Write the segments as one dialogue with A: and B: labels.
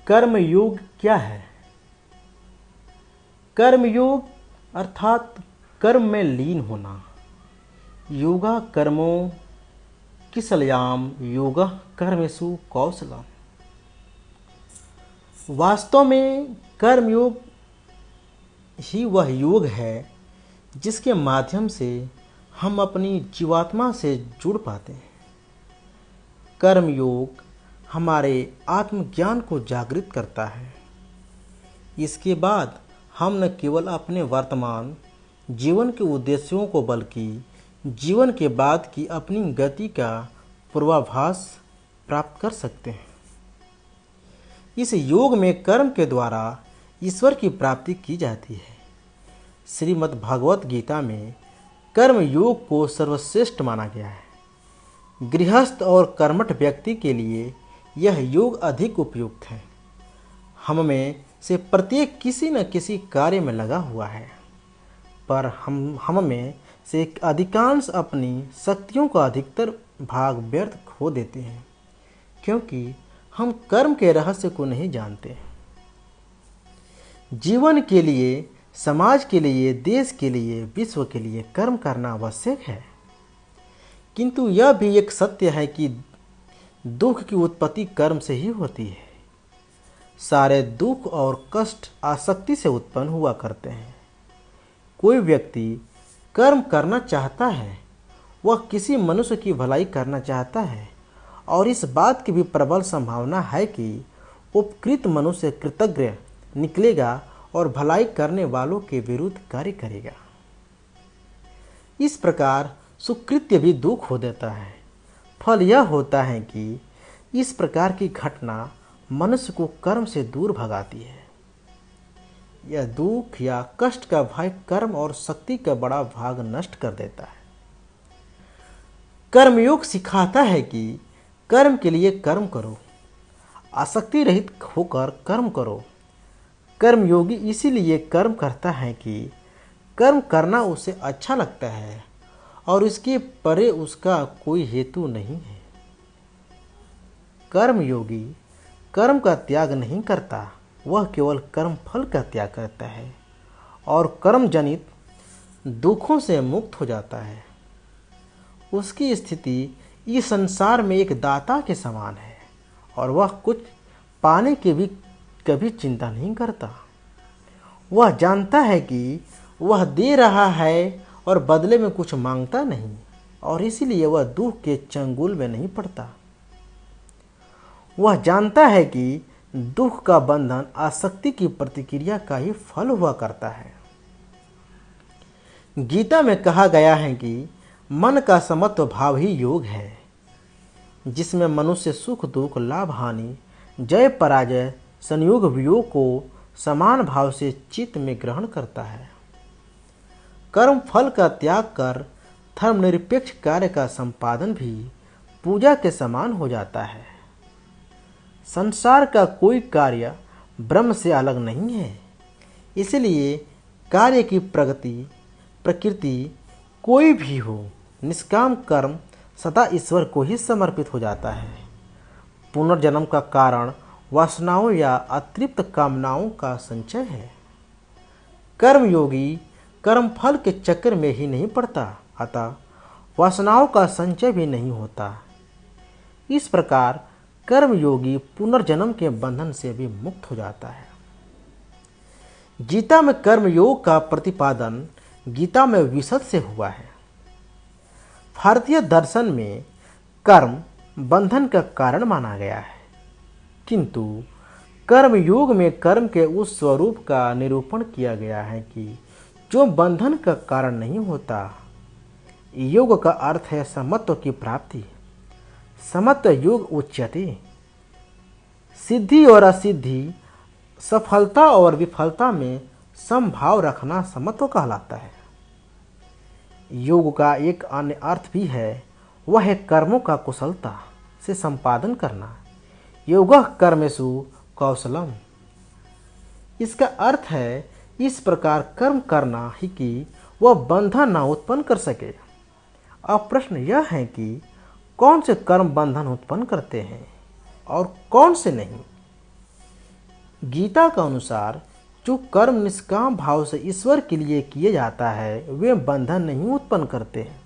A: कर्मयोग क्या है? कर्मयोग अर्थात कर्म में लीन होना। योगा कर्मो किसलयाम योगः कर्मेषु कौशलम। वास्तव में कर्मयोग ही वह योग है जिसके माध्यम से हम अपनी जीवात्मा से जुड़ पाते हैं। कर्मयोग हमारे आत्मज्ञान को जागृत करता है। इसके बाद हम न केवल अपने वर्तमान जीवन के उद्देश्यों को बल्कि जीवन के बाद की अपनी गति का पूर्वाभास प्राप्त कर सकते हैं। इस योग में कर्म के द्वारा ईश्वर की प्राप्ति की जाती है। श्रीमद् भागवत गीता में कर्म योग को सर्वश्रेष्ठ माना गया है। गृहस्थ और कर्मठ व्यक्ति के लिए यह योग अधिक उपयुक्त है। हम में से प्रत्येक किसी न किसी कार्य में लगा हुआ है, पर हम में से अधिकांश अपनी शक्तियों का अधिकतर भाग व्यर्थ खो देते हैं, क्योंकि हम कर्म के रहस्य को नहीं जानते। जीवन के लिए, समाज के लिए, देश के लिए, विश्व के लिए कर्म करना आवश्यक है, किंतु यह भी एक सत्य है कि दुख की उत्पत्ति कर्म से ही होती है। सारे दुख और कष्ट आसक्ति से उत्पन्न हुआ करते हैं। कोई व्यक्ति कर्म करना चाहता है, वह किसी मनुष्य की भलाई करना चाहता है, और इस बात की भी प्रबल संभावना है कि उपकृत मनुष्य कृतज्ञ निकलेगा और भलाई करने वालों के विरुद्ध कार्य करेगा। इस प्रकार सुकृत्य भी दुख हो देता है। फल यह होता है कि इस प्रकार की घटना मनुष्य को कर्म से दूर भगाती है। यह दुख या कष्ट का भय कर्म और शक्ति का बड़ा भाग नष्ट कर देता है। कर्मयोग सिखाता है कि कर्म के लिए कर्म करो, आसक्ति रहित होकर कर्म करो। कर्मयोगी इसीलिए कर्म करता है कि कर्म करना उसे अच्छा लगता है और इसके परे उसका कोई हेतु नहीं है। कर्मयोगी कर्म का त्याग नहीं करता, वह केवल कर्म फल का त्याग करता है और कर्म जनित दुखों से मुक्त हो जाता है। उसकी स्थिति इस संसार में एक दाता के समान है और वह कुछ पाने की भी कभी चिंता नहीं करता। वह जानता है कि वह दे रहा है और बदले में कुछ मांगता नहीं, और इसीलिए वह दुख के चंगुल में नहीं पड़ता। वह जानता है कि दुख का बंधन आसक्ति की प्रतिक्रिया का ही फल हुआ करता है। गीता में कहा गया है कि मन का समत्व भाव ही योग है, जिसमें मनुष्य सुख दुख, लाभ हानि, जय पराजय, संयोग वियोग को समान भाव से चित्त में ग्रहण करता है। कर्म फल का त्याग कर धर्मनिरपेक्ष कार्य का संपादन भी पूजा के समान हो जाता है। संसार का कोई कार्य ब्रह्म से अलग नहीं है, इसलिए कार्य की प्रकृति कोई भी हो, निष्काम कर्म सदा ईश्वर को ही समर्पित हो जाता है। पुनर्जन्म का कारण वासनाओं या अतृप्त कामनाओं का संचय है। कर्मयोगी कर्म फल के चक्कर में ही नहीं पड़ता, अतः वासनाओं का संचय भी नहीं होता। इस प्रकार कर्मयोगी पुनर्जन्म के बंधन से भी मुक्त हो जाता है। गीता में कर्मयोग का प्रतिपादन गीता में विशद से हुआ है। भारतीय दर्शन में कर्म बंधन का कारण माना गया है, किंतु कर्मयोग में कर्म के उस स्वरूप का निरूपण किया गया है कि जो बंधन का कारण नहीं होता। योग का अर्थ है समत्व की प्राप्ति। समत्व योग उच्यते। सिद्धि और असिद्धि, सफलता और विफलता में समभाव रखना समत्व कहलाता है। योग का एक अन्य अर्थ भी है, वह है कर्मों का कुशलता से संपादन करना। योगः कर्मेषु कौशलम। इसका अर्थ है इस प्रकार कर्म करना ही कि वह बंधन न उत्पन्न कर सके। अब प्रश्न यह है कि कौन से कर्म बंधन उत्पन्न करते हैं और कौन से नहीं। गीता के अनुसार जो कर्म निष्काम भाव से ईश्वर के लिए किए जाता है वे बंधन नहीं उत्पन्न करते हैं,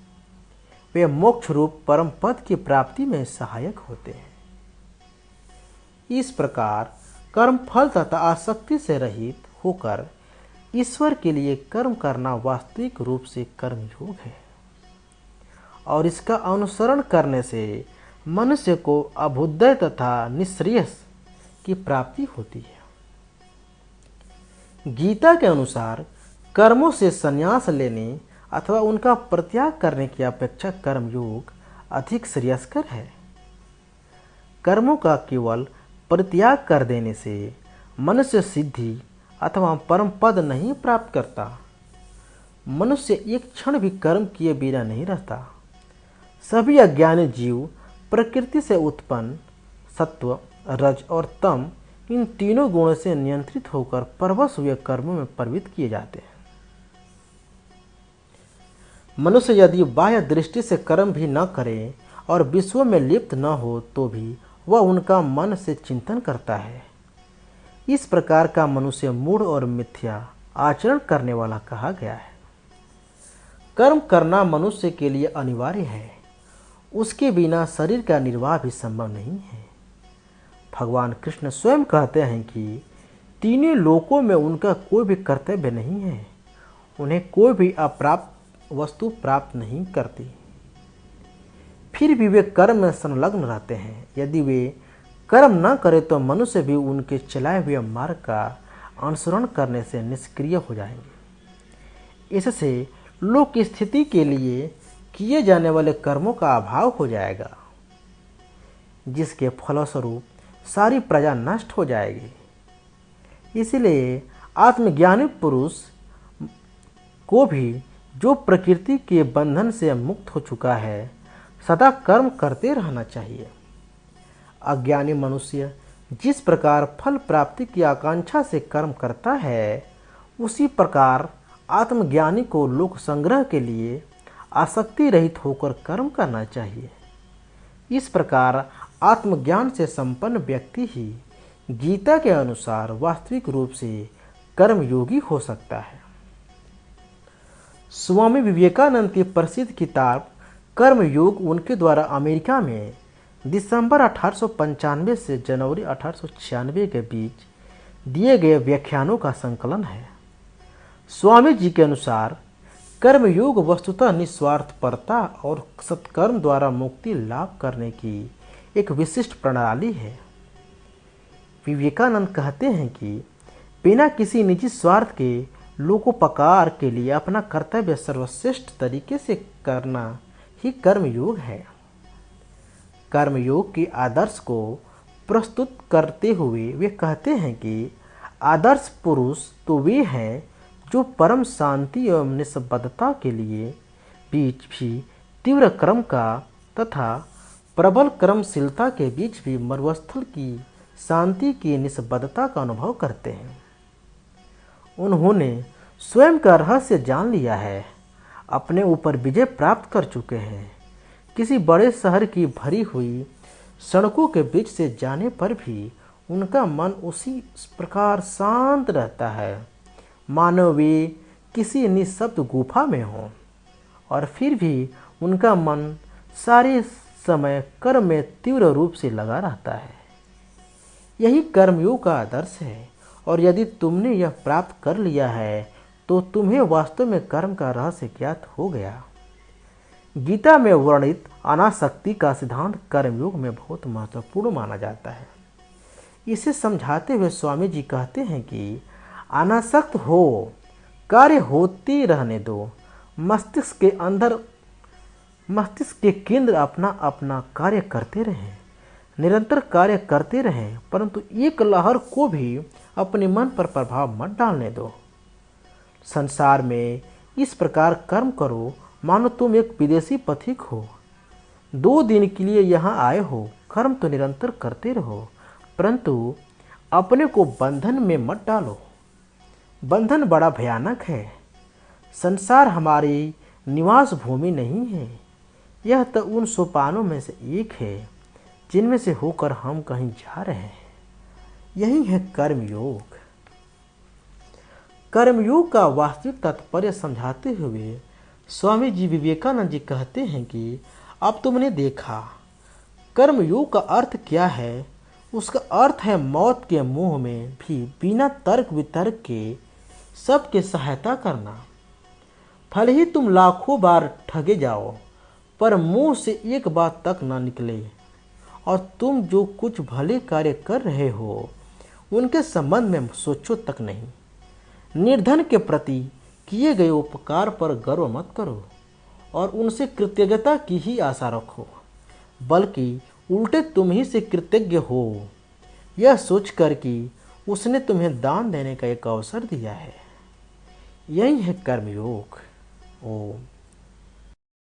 A: वे मोक्ष रूप परम पद की प्राप्ति में सहायक होते हैं। इस प्रकार कर्म फल तथा आसक्ति से रहित होकर ईश्वर के लिए कर्म करना वास्तविक रूप से कर्मयोग है और इसका अनुसरण करने से मनुष्य को अभ्युदय तथा निःश्रेयस की प्राप्ति होती है। गीता के अनुसार कर्मों से संन्यास लेने अथवा उनका परित्याग करने की अपेक्षा कर्मयोग अधिक श्रेयस्कर है। कर्मों का केवल परित्याग कर देने से मनुष्य सिद्धि अथवा परम पद नहीं प्राप्त करता। मनुष्य एक क्षण भी कर्म किए बिना नहीं रहता। सभी अज्ञानी जीव प्रकृति से उत्पन्न सत्व, रज और तम इन तीनों गुणों से नियंत्रित होकर परवश हुए कर्मों में प्रवृत्त किए जाते हैं। मनुष्य यदि बाह्य दृष्टि से कर्म भी न करे और विश्व में लिप्त न हो तो भी वह उनका मन से चिंतन करता है। इस प्रकार का मनुष्य मूढ़ और मिथ्या आचरण करने वाला कहा गया है। कर्म करना मनुष्य के लिए अनिवार्य है, उसके बिना शरीर का निर्वाह भी संभव नहीं है। भगवान कृष्ण स्वयं कहते हैं कि तीनों लोकों में उनका कोई भी कर्तव्य नहीं है, उन्हें कोई भी अप्राप्त वस्तु प्राप्त नहीं करती, फिर भी वे कर्म में संलग्न रहते हैं। यदि वे कर्म न करें तो मनुष्य भी उनके चलाए हुए मार्ग का अनुसरण करने से निष्क्रिय हो जाएंगे। इससे लोक की स्थिति के लिए किए जाने वाले कर्मों का अभाव हो जाएगा, जिसके फलस्वरूप सारी प्रजा नष्ट हो जाएगी। इसलिए आत्मज्ञानी पुरुष को भी जो प्रकृति के बंधन से मुक्त हो चुका है सदा कर्म करते रहना चाहिए। अज्ञानी मनुष्य जिस प्रकार फल प्राप्ति की आकांक्षा से कर्म करता है उसी प्रकार आत्मज्ञानी को लोक संग्रह के लिए आसक्ति रहित होकर कर्म करना चाहिए। इस प्रकार आत्मज्ञान से संपन्न व्यक्ति ही गीता के अनुसार वास्तविक रूप से कर्मयोगी हो सकता है। स्वामी विवेकानंद की प्रसिद्ध किताब कर्मयोग उनके द्वारा अमेरिका में दिसंबर 1895 से जनवरी 1896 के बीच दिए गए व्याख्यानों का संकलन है। स्वामी जी के अनुसार कर्मयोग वस्तुतः निस्वार्थपरता और सत्कर्म द्वारा मुक्ति लाभ करने की एक विशिष्ट प्रणाली है। विवेकानंद कहते हैं कि बिना किसी निजी स्वार्थ के लोकोपकार के लिए अपना कर्तव्य सर्वश्रेष्ठ तरीके से करना ही कर्मयोग है। कर्मयोग के आदर्श को प्रस्तुत करते हुए वे कहते हैं कि आदर्श पुरुष तो वे हैं जो परम शांति एवं निष्बद्धता के लिए बीच भी तीव्र कर्म का तथा प्रबल कर्मशीलता के बीच भी मरुस्थल की शांति की निष्बद्धता का अनुभव करते हैं। उन्होंने स्वयं का रहस्य जान लिया है, अपने ऊपर विजय प्राप्त कर चुके हैं। किसी बड़े शहर की भरी हुई सड़कों के बीच से जाने पर भी उनका मन उसी प्रकार शांत रहता है मानो वे किसी निःशब्द गुफा में हों, और फिर भी उनका मन सारे समय कर्म में तीव्र रूप से लगा रहता है। यही कर्मयोग का आदर्श है, और यदि तुमने यह प्राप्त कर लिया है तो तुम्हें वास्तव में कर्म का रहस्य ज्ञात हो गया। गीता में वर्णित अनासक्ति का सिद्धांत कर्मयोग में बहुत महत्वपूर्ण माना जाता है। इसे समझाते हुए स्वामी जी कहते हैं कि अनासक्त हो, कार्य होते रहने दो, मस्तिष्क के केंद्र अपना अपना कार्य करते रहें, निरंतर कार्य करते रहें, परंतु एक लहर को भी अपने मन पर प्रभाव मत डालने दो। संसार में इस प्रकार कर्म करो मानो तुम एक विदेशी पथिक हो, 2 दिन के लिए यहाँ आए हो। कर्म तो निरंतर करते रहो, परंतु अपने को बंधन में मत डालो। बंधन बड़ा भयानक है। संसार हमारी निवास भूमि नहीं है, यह तो उन सोपानों में से एक है जिनमें से होकर हम कहीं जा रहे हैं। यही है कर्मयोग। कर्मयोग का वास्तविक तात्पर्य समझाते हुए स्वामी जी विवेकानंद जी कहते हैं कि अब तुमने देखा कर्मयोग का अर्थ क्या है। उसका अर्थ है मौत के मुंह में भी बिना तर्क वितर्क के सबके सहायता करना। भले ही तुम लाखों बार ठगे जाओ पर मुंह से एक बात तक ना निकले, और तुम जो कुछ भले कार्य कर रहे हो उनके संबंध में सोचो तक नहीं। निर्धन के प्रति किए गए उपकार पर गर्व मत करो और उनसे कृतज्ञता की ही आशा रखो, बल्कि उल्टे तुम ही से कृतज्ञ हो, यह सोचकर कि उसने तुम्हें दान देने का एक अवसर दिया है। यही है कर्मयोग। ओम।